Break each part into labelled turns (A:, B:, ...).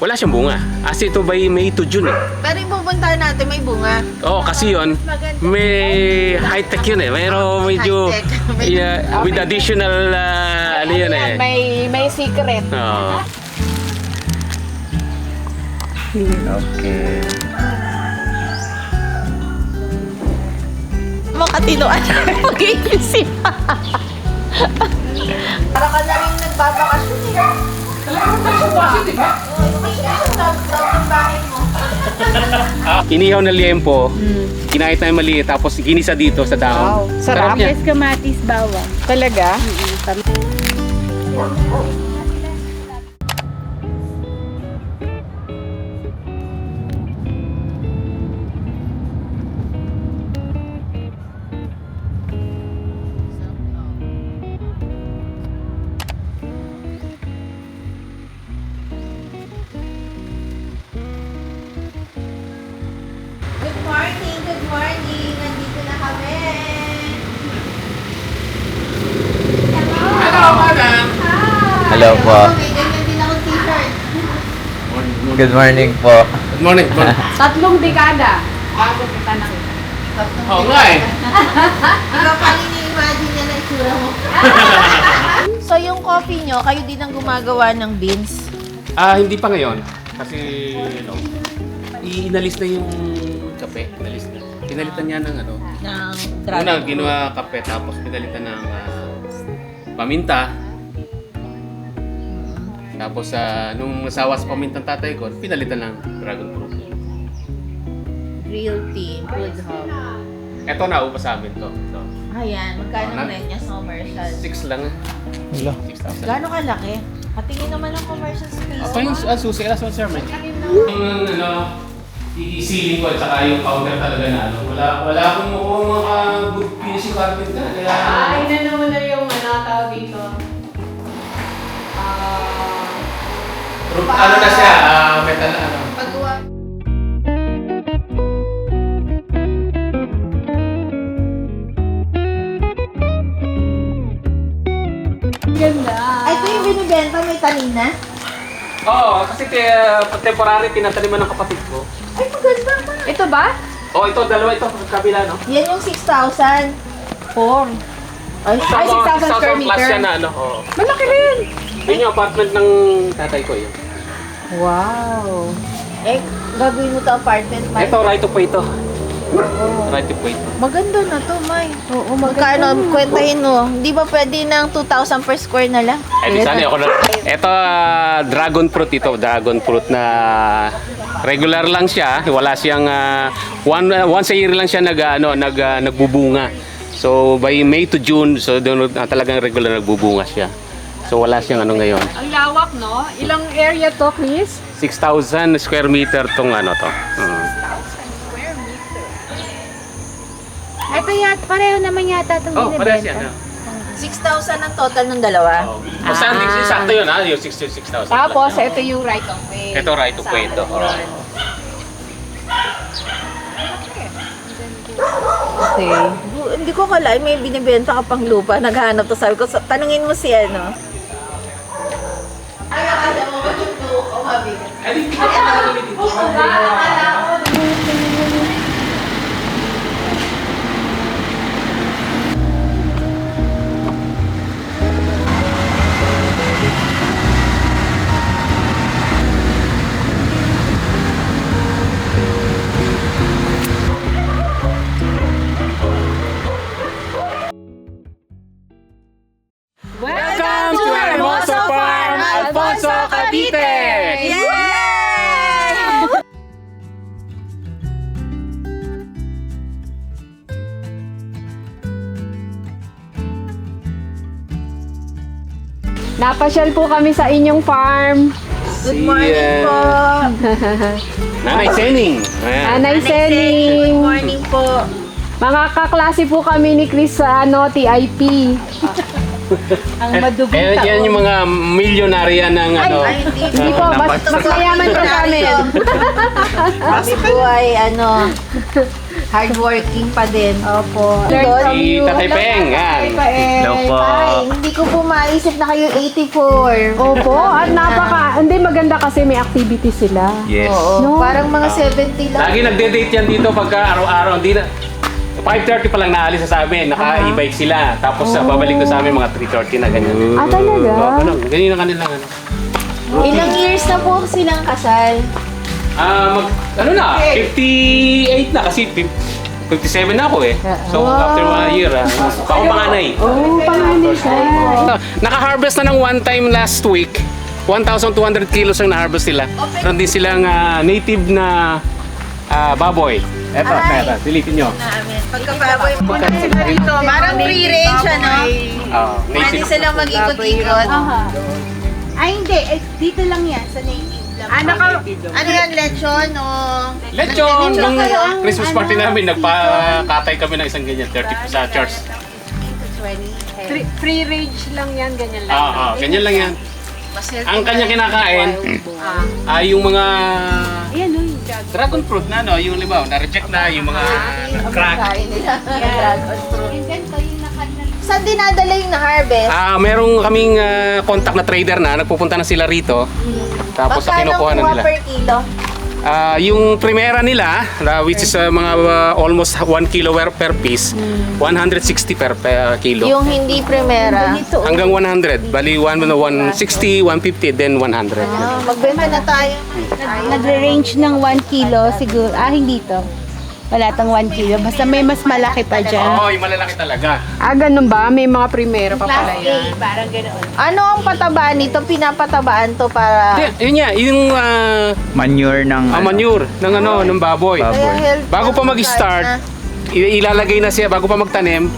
A: Wala siyang bunga. As ito by May to June eh.
B: Pero yung pupuntahan natin may bunga.
A: Oo, kasi yun, may high-tech yun eh. Mayroong medyo,
B: High-tech.
A: yeah, with additional, ano yun eh.
C: May secret.
A: Oo.
D: Okay.
B: Makatinuan mag-iisip. Para ka na rin nagbabakasyon eh.
A: Inihaw na liempo, kinahit na yung maliit, tapos ginisa dito sa dahon.
C: Sarap
A: niya.
C: niya. Kamatis bawang. Talaga?
B: Good morning, good morning. Nandito na kami.
A: Hello, madam!
D: Hello po.
B: May ganyan din ako t-shirt.
D: Good morning po.
A: Good morning. Good morning.
C: Tatlong dekada. Bago kita nakita.
A: Oo nga eh.
B: Ikaw pa rin i-imagine niya na itsura mo. So yung coffee nyo, kayo din ang gumagawa ng beans?
A: Hindi pa ngayon. Kasi, inalis na yung kape. Inalis na. Pinalitan niya ng ano.
B: Ng
A: Una, ginawa kape, tapos pinalitan ng paminta. Tapos, nung nasawa sa pamintang tatay ko, pinalitan ng dragon fruit.
B: Real tea, good hub.
A: Eto na, upa sa amin to. So,
B: Ayan, magkano
A: Oh,
B: rent niya sa commercial?
A: 6 lang.
D: Hello.
A: 6,000.
B: Gano'ng kalaki? Patingin naman ng commercial space.
A: Ako yung susi, alas mo sir, man. Yung i-sealing ko at saka yung counter talaga na ano. Wala akong mga good finishing carpet na. Kaya,
C: Inano mo na yung tawag dito.
A: ano na siya, metal na ano.
B: Paggawa.
C: Ganda.
B: Ay, ito yung binibenta, may tanim na?
A: Oo, kasi temporary tinataniman ng kapatid ko.
B: Ay, maganda pa.
C: Ito ba?
A: Oh, ito, dalawa ito, kabila, no?
B: Yan yung 6,000. 4. Ay,
C: Ay, 6,000 square
A: plus
C: meter.
A: yan na ano. Oo.
C: Malaki rin.
A: Yun yung apartment ng tatay ko yun.
B: wow. Eh, gagawin mo to apartment, May?
A: Ito, right of way ito. Right of way ito.
B: Maganda na to, May.
C: Oo,
B: Magkano? Kwentahin mo. Hindi ba pwede ng 2,000 per square na lang?
A: Ay, di sana ako na. Ito, dragon fruit ito. Dragon fruit na regular lang siya. Wala siyang, once a year lang siya nagbubunga. So, by May to June, so doon talagang regular nagbubunga siya. So, wala siyang ano ngayon.
C: Ang lawak, no? Ilang area to, Chris?
A: 6,000 square meter tong ano to.
C: Square meter. Ito yata, pareho naman yata itong
A: Oh, parehas yan.
B: 6,000 ang total ng dalawa.
A: Basta hindi sakto yun, ha? Yung 6,000.
C: Tapos, ito yung right of way.
A: Ito right of way ito.
B: Okay. Hindi ko kalain may binibenta ka pang lupa. Naghahanap to. Sabi ko, tanungin mo si ano. Ay, akala mo ba yung buhok o mabigat?
A: Ay, di ba?
C: Welcome
A: to Hermoso Farm, Alfonso, Cavite!
B: Yay!
C: Napasyal po kami sa inyong farm.
B: Good morning po.
A: Nanay Sening. Ayan.
C: Anay
B: Good
C: Sening.
B: morning po.
C: Mga kaklase po kami ni Chris sa TIP. Ang madugong taon.
A: Yan yung mga milyonarya ng ano.
B: Ay,
C: Hindi po, mas mayaman po kami.
B: Kami po ay ano, Hardworking pa din.
C: Opo.
B: Learn from
A: Si Tatay Peng, yan.
D: Hello po.
B: Ay, hindi ko po maisip na kayo 84.
C: Opo, at hindi maganda kasi may activity sila.
D: Yes.
B: Oo,
C: No.
B: parang mga 70 lang.
A: Lagi nagde-date yan dito pagka araw-araw. Hindi na, 5:30 pa lang naalis na sa amin. Naka-e-bike sila. Tapos babalik na sa amin mga 3:30 na ganyan.
C: Ah, talaga?
A: Ganun, ganyan ang kanilang ano.
B: Ilang years na po silang kasal?
A: Ano na, 58 na kasi 57 na ako eh. So after 1 year, ako panganay.
C: Oh, panganay siya.
A: Naka-harvest na ng one time last week. 1,200 kilos ang na-harvest nila. Meron din silang native na baboy. Eto, silipin nyo.
B: Namin. Pagkababoy po na sila rito. Parang free range, ano? Pwede
A: Native.
B: silang mag-ikot-ikot.
E: Ay, hindi. Dito lang yan, sa native lang.
B: Ano yan, lechon o...
A: Lechon! Nung Christmas party namin, nagpa-katay kami ng isang ganyan, 30 sa church.
C: Free range lang yan, ganyan lang.
A: Ganyan lang yan. Ang kanya kinakain ay yung mga dragon fruit na, no? Yung libaw, na-reject na, yung mga crack.
B: Kain nila. Dragon fruit. Saan dinadala yung na-harvest?
A: Merong kaming contact na trader na, nagpupunta na sila rito. Tapos sa kinukuha na
B: kuha
A: nila.
B: per kilo?
A: Yung primera nila, which is mga almost 1 kilo per piece, 160 per kilo.
B: Yung hindi primera.
A: Hanggang 100. Bali, 160, 150, then 100.
B: Magbenta na tayo.
E: Nagre-range ng 1 kilo siguro. Hindi to. Wala tong 1 kilo. Basta may mas malaki pa dyan.
A: Oo, yung malalaki talaga.
C: Ganun ba? May mga primero pa pala
E: Class
C: yan.
E: A, parang ganoon.
B: Ano ang patabaan nito? Pinapatabaan to para...
A: Yun nga, yung
D: Manure ng
A: manure ng baboy.
D: Baboy.
B: Kaya healthy
A: Bago pa
B: food
A: mag-start,
B: na.
A: ilalagay na siya, bago pa magtanim,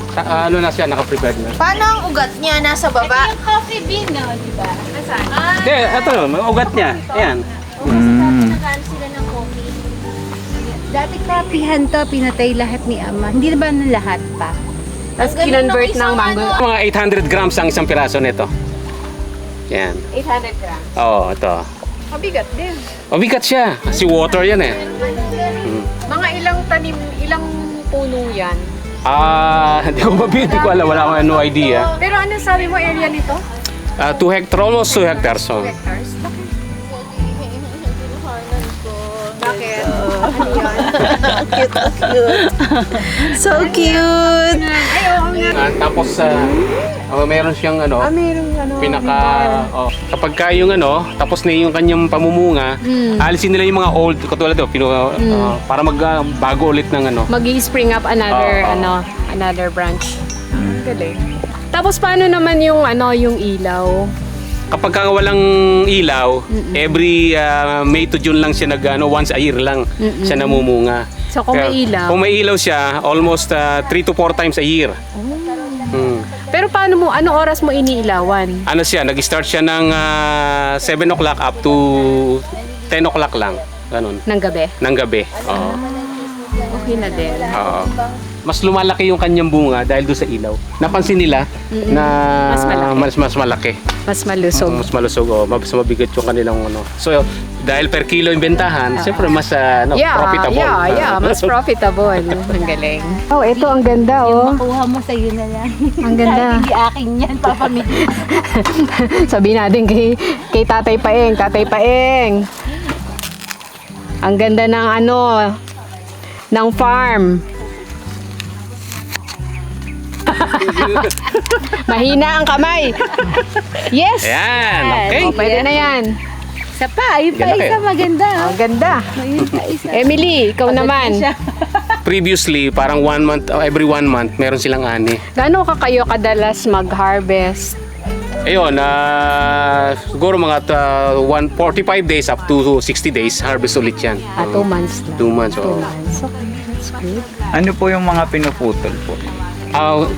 A: na siya, naka-prepared na.
B: Paano ang ugat niya? Nasa baba?
E: Yung coffee bean, no? Diba? Nasaan?
A: Hindi, ito, mga ugat niya. Ayan.
E: Nakaano sila ng coffee. Dati kapihan to, pinatay lahat ni Ama. Hindi na ba na lahat pa?
C: Tapos
B: Ang galing
C: kinonvert
B: ng
C: ng
B: isang
C: mango.
A: Mga 800 grams ang isang piraso nito. Yan.
C: 800 grams.
A: Oo, ito.
C: Mabigat din.
A: Mabigat siya. Kasi water yan eh.
C: Mga ilang tanim, ilang puno yan.
A: Hindi ko mabigyan, hindi ko alam. Wala akong no idea.
C: Pero ano sabi mo area nito?
A: 2 hectares, almost 2 hectares. So.
C: Hectares? Bakit?
B: So cute!
A: Tapos, meron siyang
C: Mayroong
A: pinaka kapag ka yung tapos na yung kanyang pamumunga, alisin nila yung mga old katulad para magbago ulit ng
C: Mag-i-spring up another another branch. Galing. Tapos paano naman yung yung ilaw?
A: kapag ka walang ilaw, every May to June lang siya once a year lang siya namumunga.
C: So kung may ilaw.
A: Kung may ilaw siya, almost 3 to 4 times a year.
C: Pero paano mo, anong oras mo iniilawan?
A: Ano siya, nag-start siya ng 7 o'clock up to 10 o'clock lang. Ganun.
C: Ng gabi?
A: Ng gabi. Oo.
C: Okay na din.
A: Oo. Mas lumalaki yung kanyang bunga dahil doon sa ilaw. Napansin nila na
C: Mas malaki.
A: mas malaki.
C: Mas malusog.
A: Mas malusog, mas mabigat yung kanilang So, dahil per kilo yung bentahan, siyempre mas profitable.
C: Mas profitable. Ang galing. Oh, ito ang ganda,
E: Makuha mo sa'yo na lang.
C: Ang ganda.
E: Hindi akin yan, papamigay.
C: Sabihin natin kay Tatay Paeng. Tatay Paeng. Ang ganda ng ng farm. Mahina ang kamay. Yes.
A: Ayan, okay.
C: Oh, pwede na yan.
E: Isa pa, yun pa
A: Ganda
E: isa
A: kayo.
E: maganda.
C: Ang ganda.
E: Yun pa isa.
C: Emily, ikaw naman.
A: Previously, parang 1 month, every 1 month, meron silang ani.
C: Gaano ka kayo kadalas mag-harvest?
A: Ayun, siguro mga 45 days up to 60 days, harvest ulit yan.
C: 2 months lang.
A: 2 months,
C: 2
A: oo.
C: months. Okay, that's good.
D: Ano po yung mga pinuputol po?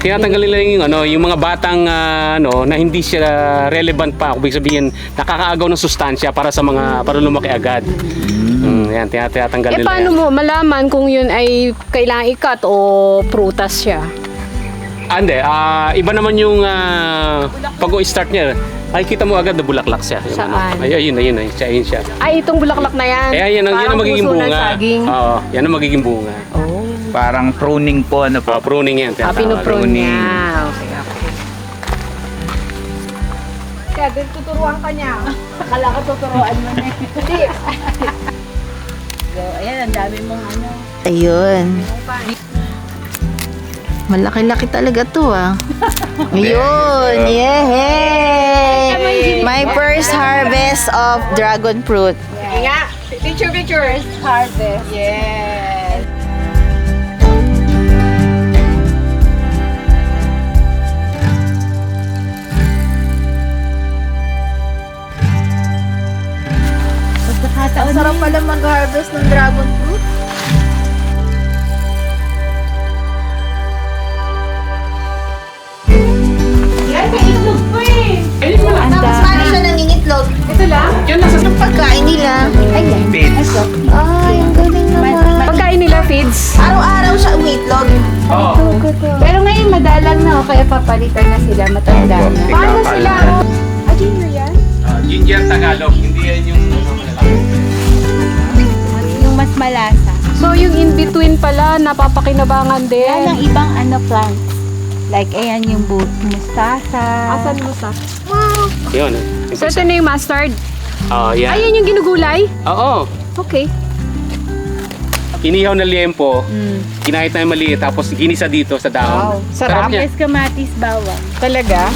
A: Tinatanggalin lang yung mga batang na hindi siya relevant pa. Kung sabihin, nakakaagaw ng sustansya para sa mga para lumaki agad. Yan, tinatanggal nila
C: Paano
A: yan.
C: mo malaman kung yun ay kailangan ikat o prutas siya?
A: Hindi, iba naman yung pag-o-start niya. Makikita mo agad na bulaklak siya. Yung
C: Saan?
A: Ayun siya.
C: Ay, itong bulaklak na yan.
A: Yan ang
C: Parang
A: magiging
C: puso ng
A: bunga.
C: saging.
A: Oo, yan ang magiging bunga.
C: Oh,
D: Parang pruning po, ano po.
A: Pruning yan.
C: Pinuprune
D: Pruning.
C: niya. Okay, okay. Kaya din tuturuan ka niya.
E: Akala ko tuturuan mo na. Hindi. So, ayan, ang dami mong ano.
B: Ayun. Malaki-laki talaga to ah. Ayun. Yay! My first harvest of dragon fruit.
C: Nga, picture.
E: First harvest. Yes.
B: Ang sarap pala mag-harvest ng dragon fruit. Tapos paano siya nangingitlog?
C: Ito lang?
A: Yan lang sa
B: Ang pagkain nila.
D: Pits.
B: Ay, ang galing naman.
C: Pagkain nila feeds.
B: Araw-araw siya umitlog.
A: Oo.
E: Pero ngayon madalang na, kaya papalitan na sila, matanda na.
C: Paano
D: Ikakal
C: sila?
D: na.
C: Ginger yan?
A: Ginger Tagalog. Hindi yan yung
E: Yung mas malasa.
C: So yung in-between pala, napapakinabangan din.
E: Yan ang ibang ano plants. Like, ayan yung mustasa.
C: Asan mo sa?
A: Yun.
C: So ito na yung mustard.
A: Yan.
C: Ayan yung ginugulay?
A: Oo.
C: Okay.
A: Inihaw na liempo. Kinahit na yung maliit. Tapos ginisa dito sa dahon.
C: Sarap.
A: niya.
E: Yes, kamatis, bawang.
C: Talaga?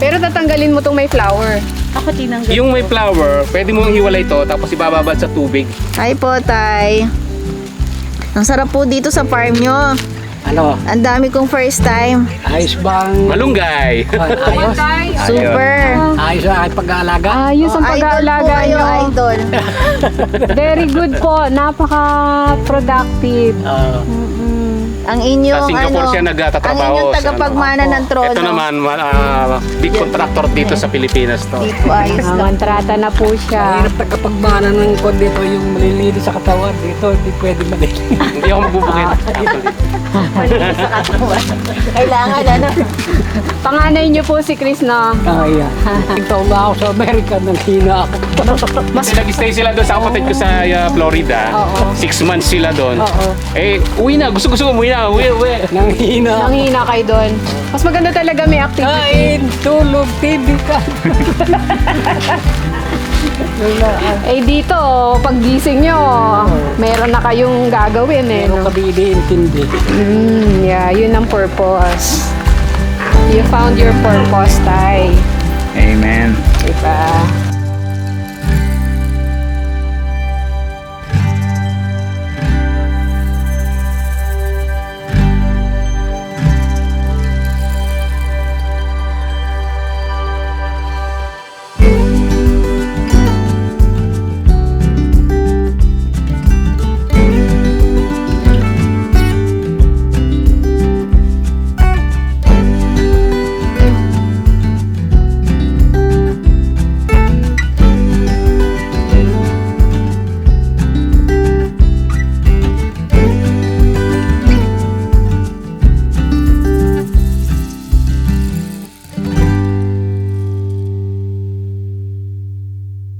C: Pero tatanggalin mo tong may flower.
E: Ako tinanggal
A: Yung may
E: ko.
A: flower, pwede mong hiwalay ito tapos ibababad sa tubig.
B: Hi po, Tay. Ang sarap po dito sa farm nyo.
F: Ano?
B: Ang dami kong first time.
F: Ayos bang
A: Malunggay.
F: ayos?
B: Super.
F: Ayos ang pag-aalaga?
C: Ayos ang
B: Idol po
C: pag-aalaga
B: kayo,
C: nyo.
B: idol.
C: Very good po. Napaka-productive.
B: Ang inyong
A: Sa Singapore siya
B: ang
A: nagtatrabaho.
B: inyong
A: sa
B: tagapagmana ng trono.
A: Ito naman, big contractor dito sa Pilipinas to.
B: Dito ayos lang.
C: Mantrata na po siya.
F: Mahirap na kapag mana ng kod dito, yung malilinis sa katawan dito, hindi pwede malinis.
A: Hindi ako magbubukit.
B: Kailangan ano.
C: Panganay niyo po si Chris na.
F: Kaya. Taon na ako sa Amerika, nang hina ako.
A: Mas nag-stay sila doon sa kapatid ko sa Florida. 6 months sila doon. Eh, uwi na. Gusto umuwi na. Uwi.
F: Nang hina ako.
C: Nanghina kayo doon. Mas maganda talaga may activity.
F: Kain, tulog, TV ka.
C: Eh dito, paggising nyo, meron na kayong gagawin eh.
F: Pero
C: No?
F: kami iniintindi.
C: Yeah, yun ang purpose. You found your purpose, Tay.
D: Amen.
C: Diba?